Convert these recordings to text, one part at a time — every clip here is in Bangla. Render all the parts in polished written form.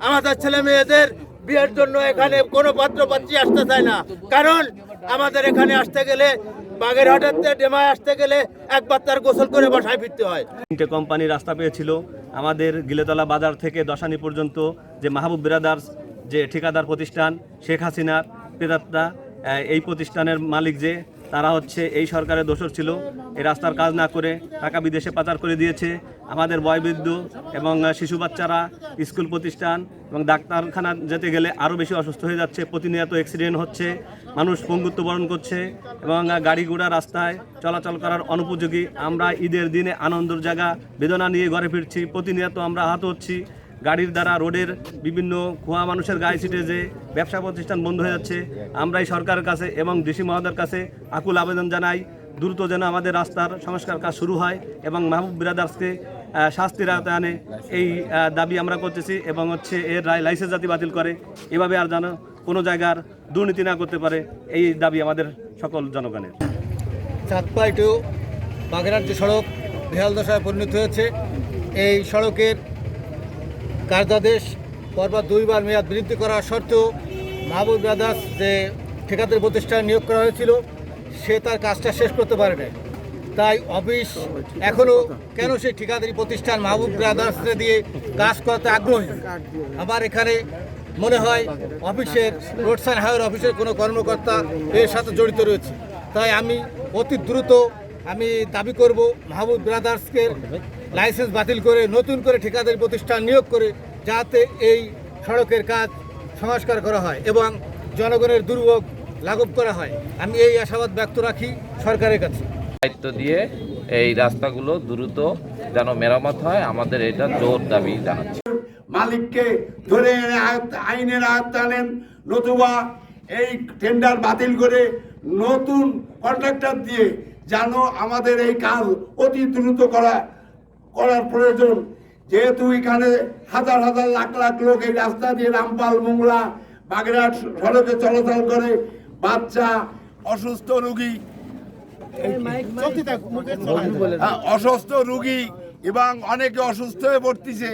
আমাদের ছেলে মেয়েদের বিয়ের জন্য এখানে কোনো পাত্রপাত্রী আসতে চায় না, কারণ আমাদের এখানে আসতে গেলে বাগেরহাটের ডেমায় আসতে গেলে একবার তার গোসল করে বাসায় ফিরতে হয়। 3টে কোম্পানি রাস্তা পেয়েছিল আমাদের গিলেতলা বাজার থেকে দশানি পর্যন্ত, যে মাহবুব ব্রাদার্স যে ঠিকাদার প্রতিষ্ঠান শেখ হাসিনার প্রেতাত্মা, এই প্রতিষ্ঠানের মালিক যে তারা হচ্ছে এই সরকারের দোষর ছিল। এই রাস্তার কাজ না করে টাকা বিদেশে পাচার করে দিয়েছে। আমাদের বয়োবৃদ্ধ এবং শিশু বাচ্চারা স্কুল প্রতিষ্ঠান এবং ডাক্তারখানা যেতে গেলে আরও বেশি অসুস্থ হয়ে যাচ্ছে। প্রতিনিয়ত অ্যাক্সিডেন্ট হচ্ছে, মানুষ পঙ্গুত্ব বরণ করছে এবং গাড়ি ঘোড়া রাস্তায় চলাচল করার অনুপযোগী। আমরা ঈদের দিনে আনন্দের জায়গা বেদনা নিয়ে ঘরে ফিরছি, প্রতিনিয়ত আমরা আহত হচ্ছি। গাড়ির দ্বারা রোডের বিভিন্ন খোয়া মানুষের গায়ে ছিটে যে ব্যবসা প্রতিষ্ঠান বন্ধ হয়ে যাচ্ছে। আমরা এই সরকারের কাছে এবং ডিসি মহোদয়ের কাছে আকুল আবেদন জানাই, দ্রুত যেন আমাদের রাস্তার সংস্কার কাজ শুরু হয় এবং মাহবুব ব্রাদার্সকে শাস্তির আওতায় আনে, এই দাবি আমরা করতেছি। এবং হচ্ছে এর লাইসেন্স জাতি বাতিল করে, এভাবে আর যেন কোনো জায়গার দুর্নীতি না করতে পারে, এই দাবি আমাদের সকল জনগণের। চাঁদপাই টু বাগেরহাট যে সড়ক বেহাল দশায় পরিণত হয়েছে, এই সড়কের কার্যাদেশ পরপর 2বার মেয়াদ বৃদ্ধি করা সত্ত্বেও মাহবুব ব্রাদার্স যে ঠিকাদারি প্রতিষ্ঠান নিয়োগ করা হয়েছিল সে তার কাজটা শেষ করতে পারে না। তাই অফিস এখনও কেন সেই ঠিকাদারি প্রতিষ্ঠান মাহবুব ব্রাদার্সকে দিয়ে কাজ করাতে আগ্রহী। আবার এখানে মনে হয় অফিসের রোড সাইড হাইওয়ে অফিসের কোনো কর্মকর্তা এর সাথে জড়িত রয়েছে। তাই আমি অতি দ্রুত দাবি করব মাহবুব ব্রাদার্সকে লাইসেন্স বাতিল করে নতুন করে ঠিকাদারি প্রতিষ্ঠান নিয়োগ করে যাতে এই সড়কের কাজ সংস্কার করা হয় এবং জনগণের দুর্ভোগ লাঘব করা হয়। আমি এই আশাবাদ ব্যক্ত রাখি সরকারের কাছে। দায়িত্ব দিয়ে এই রাস্তাগুলো দ্রুত যেন মেরামত হয়, আমাদের এটা জোর দাবি জানাচ্ছি। মালিককে ধরে এনে আইনের আয়ত্তে আনেন, নতুবা এই টেন্ডার বাতিল করে নতুন কন্ট্রাক্টর দিয়ে যেন আমাদের এই কাজ অতি দ্রুত করার প্রয়োজন। যেহেতু এখানে হাজার হাজার লাখ লাখ লোক এই রাস্তা দিয়ে রামপাল মোংলা বাগেরহাট সড়কে চলাচল করে, বাচ্চা, অসুস্থ রোগী, অসুস্থ রোগী এবং অনেকে অসুস্থ হয়ে পড়তেছে,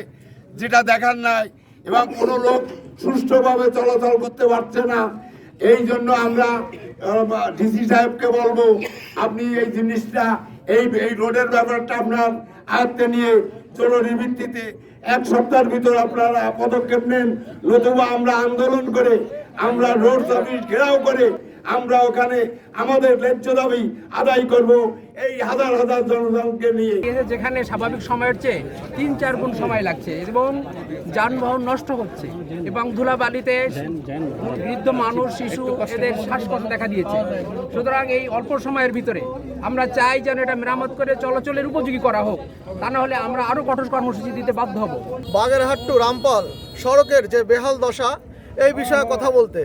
যেটা দেখার নাই, এবং কোনো লোক সুষ্ঠুভাবে চলাচল করতে পারছে না। এই জন্য আমরা ডিসি সাহেবকে বলবো, আপনি এই জিনিসটা এই রোডের ব্যাপারটা আপনার আয়ত্তে নিয়ে জরুরি ভিত্তিতে 1 সপ্তাহের ভিতর আপনারা পদক্ষেপ নেন, নতুবা আমরা আন্দোলন করে, আমরা রোড অফিস ঘেরাও করে আমরা ওখানে আমাদের ন্যায্য দাবি আদায় করব এই হাজার হাজার জনগণকে নিয়ে। যেখানে স্বাভাবিক সময়ের চেয়ে 3-4 গুণ সময় লাগছে এবং যানবাহন নষ্ট হচ্ছে এবং ধুলাবালিতে বৃদ্ধ মানুষ, শিশু এদের শ্বাসকষ্ট দেখা দিয়েছে। সুতরাং এই অল্প সময়ের ভিতরে আমরা চাই যেন এটা মেরামত করে চলাচলের উপযোগী করা হোক, তা না হলে আমরা আরও কঠোর কর্মসূচি দিতে বাধ্য হব। বাগেরহাট টু রামপাল সড়কের যে বেহাল দশা, এই বিষয়ে কথা বলতে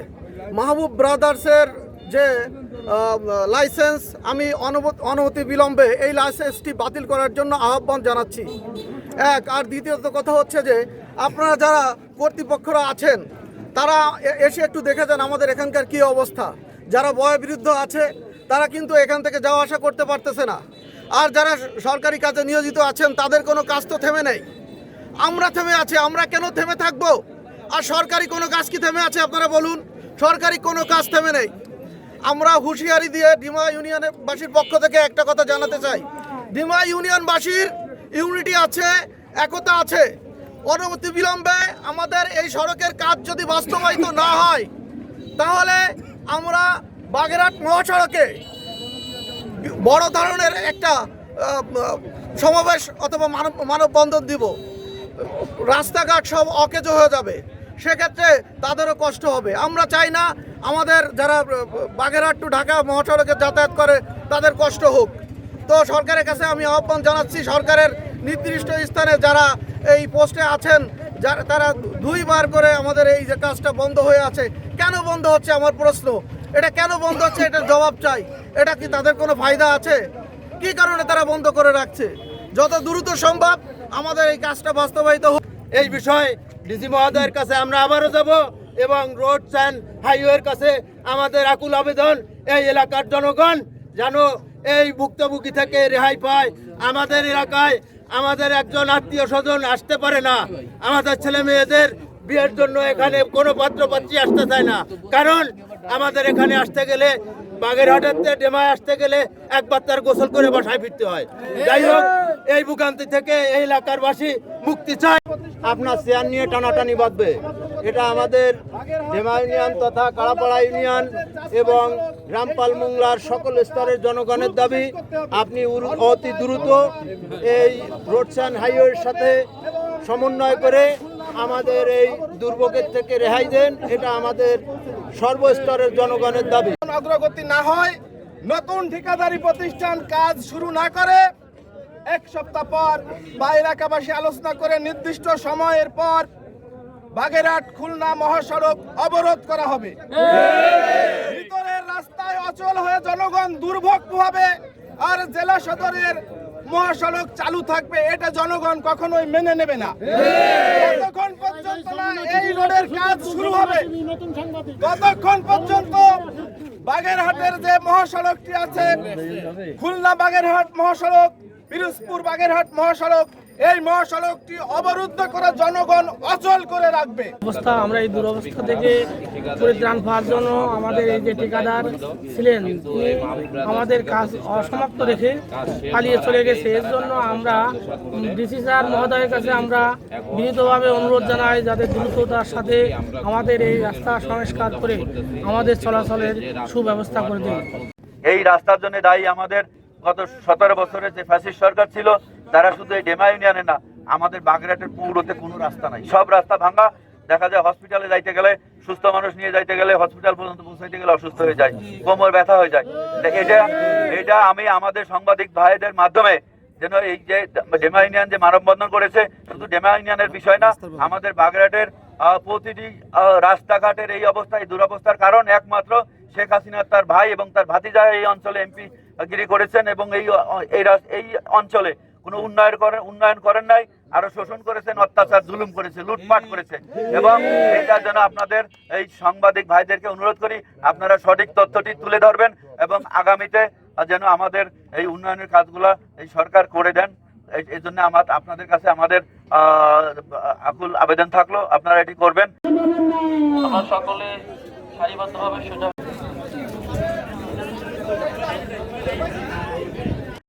মাহবুব ব্রাদার্সের যে লাইসেন্স আমি অনবতি বিলম্বে এই লাইসেন্সটি বাতিল করার জন্য আহ্বান জানাচ্ছি। আর দ্বিতীয়ত কথা হচ্ছে যে আপনারা যারা কর্তৃপক্ষরা আছেন তারা এসে একটু দেখে যান আমাদের এখানকার কী অবস্থা। যারা বয়োবৃদ্ধ আছে তারা কিন্তু এখান থেকে যাওয়া আসা করতে পারতেছে না, আর যারা সরকারি কাজে নিয়োজিত আছেন তাদের কোনো কাজ তো থেমে নেই। আমরা থেমে আছি, আমরা কেন থেমে থাকবো? আর সরকারি কোনো কাজ কি থেমে আছে? আপনারা বলুন, সরকারি কোনো কাজ থেমে নেই। আমরা হুঁশিয়ারি দিয়ে ডিমা ইউনিয়নবাসীর পক্ষ থেকে একটা কথা জানাতে চাই, ডিমা ইউনিয়নবাসীর ইউনিটি আছে, একতা আছে। অনবতি বিলম্বে আমাদের এই সড়কের কাজ যদি বাস্তবায়িত না হয় তাহলে আমরা বাগেরহাট মহাসড়কে বড় ধরনের একটা সমাবেশ অথবা মানববন্ধন দিব। রাস্তাঘাট সব অকেজো হয়ে যাবে, সেক্ষেত্রে তাদেরও কষ্ট হবে। আমরা চাই না আমাদের যারা বাগেরহাট টু ঢাকা মহাসড়কে যাতায়াত করে তাদের কষ্ট হোক। তো সরকারের কাছে আমি আহ্বান জানাচ্ছি, সরকারের নির্দিষ্ট স্থানে যারা এই পোস্টে আছেন তারা 2বার করে আমাদের এই যে কাজটা বন্ধ হয়ে আছে, কেন বন্ধ হচ্ছে আমার প্রশ্ন, এটা কেন বন্ধ হচ্ছে এটার জবাব চাই। এটা কি তাদের কোনো ফায়দা আছে? কি কারণে তারা বন্ধ করে রাখছে? যত দ্রুত সম্ভব আমাদের এই কাজটা বাস্তবায়িত হোক। এই বিষয়ে ডিসি মহোদয়ের কাছে আমরা আবারও যাব এবং রোড অ্যান্ড হাইওয়ের কাছে আমাদের আকুল আবেদন, এই এলাকার জনগণ যেন এই ভুক্তভোগী থেকে রেহাই পায়। আমাদের এলাকায় আমাদের একজন আত্মীয় স্বজন আসতে পারে না, আমাদের ছেলে মেয়েদের বিয়ের জন্য এখানে কোনো পাত্রপাত্রী আসতে চায় না, কারণ আমাদের এখানে আসতে গেলে বাগেরহাটের ডেমায় আসতে গেলে একবার তার গোসল করে বাসায় ফিরতে হয়। যাই হোক, এই ভোগান্তি থেকে এই এলাকার বাসী মুক্তি চায়। আপনার চেয়ার নিয়ে টানাটানি বাঁধবে, এটা আমাদের ডেমা ইউনিয়ন তথা কাড়াপাড়া ইউনিয়ন এবং রামপাল মোংলার সকল স্তরের জনগণের দাবি। আপনি অতি দ্রুত এই রোডস অ্যান্ড হাইওয়ের সাথে সমন্বয় করে আমাদের এই দুর্ভোগের থেকে রেহাই দেন, এটা আমাদের সর্বস্তরের জনগণের দাবি। অগ্রগতি না হয়, নতুন ঠিকাদারি প্রতিষ্ঠান কাজ শুরু না করে, এক সপ্তাহ পর বা এলাকাবাসী আলোচনা করে নির্দিষ্ট সময়ের পর বাগেরহাট খুলনা মহাসড়ক অবরোধ করা হবে। ভিতরের রাস্তায় অচল হয়ে জনগণ দুর্ভোগ পোহাবে আর জেলা সদরের মহাসড়ক চালু থাকবে, এটা জনগণ কখনোই মেনে নেবে না। যতক্ষণ পর্যন্ত না এই রোডের কাজ শুরু হবে, ততক্ষণ পর্যন্ত বাগেরহাটের যে মহাসড়কটি আছে, খুলনা বাগেরহাট মহাসড়ক, পিরোজপুর বাগেরহাট মহাসড়ক, এই মহাসড়কটি অবরুদ্ধ করে জনগণ অচল করে রাখবে। অবস্থা আমরা এই দুরবস্থা থেকে পরিত্রাণ পাওয়ার জন্য আমাদের এই যে ঠিকাদার ছিলেন তিনি আমাদের কাজ অসমাপ্ত রেখে পালিয়ে চলে গেছে। এর জন্য আমরা ডিসি স্যার মহোদয়ের কাছে আমরা বিনীতভাবে অনুরোধ জানাই যাতে দ্রুততার সাথে আমাদের এই রাস্তা সংস্কার করে আমাদের চলাচলের সুব্যবস্থা করে দেন। এই রাস্তার জন্য দায়ী আমাদের গত 17 বছরের যে ফ্যাসিস্ট সরকার ছিল, তারা শুধু এই ডেমা ইউনিয়নে না, আমাদের বাগেরহাটের পৌরতে কোনো রাস্তা নাই, সব রাস্তা ভাঙা। দেখা যায় হসপিটালে যাইতে গেলে, সুস্থ মানুষ নিয়ে যাইতে গেলে, হসপিটাল পর্যন্ত পৌঁছাইতে গেলে অসুস্থ হয়ে যায়, কোমর ব্যথা হয়ে যায়। এটা আমি আমাদের সাংবাদিক ভাইদের মাধ্যমে যেন এই যে ডেমা ইউনিয়ন যে মানববন্ধন করেছে, শুধু ডেমা ইউনিয়নের বিষয় না, আমাদের বাগেরহাটের প্রতিটি রাস্তাঘাটের এই অবস্থা, এই দুরবস্থার কারণ একমাত্র শেখ হাসিনা, তার ভাই এবং তার ভাতিজা এই অঞ্চলে এমপি গিরি করেছেন এবং এই অঞ্চলে কোনো উন্নয়ন করেন নাই, আরো শোষণ করেছেন, অত্যাচার জুলুম করেছে, লুটপাট করেছে। এবং এটার জন্য আপনাদের এই সাংবাদিক ভাইদেরকে অনুরোধ করি, আপনারা সঠিক তথ্যটি তুলে ধরবেন এবং আগামীতে যেন আমাদের এই উন্নয়নের কাজগুলো এই সরকার করে দেন। এই জন্য আপনাদের কাছে আমাদের আকুল আবেদন থাকলো, আপনারা এটি করবেন। আমরা সকলে সারিবদ্ধভাবে সোজা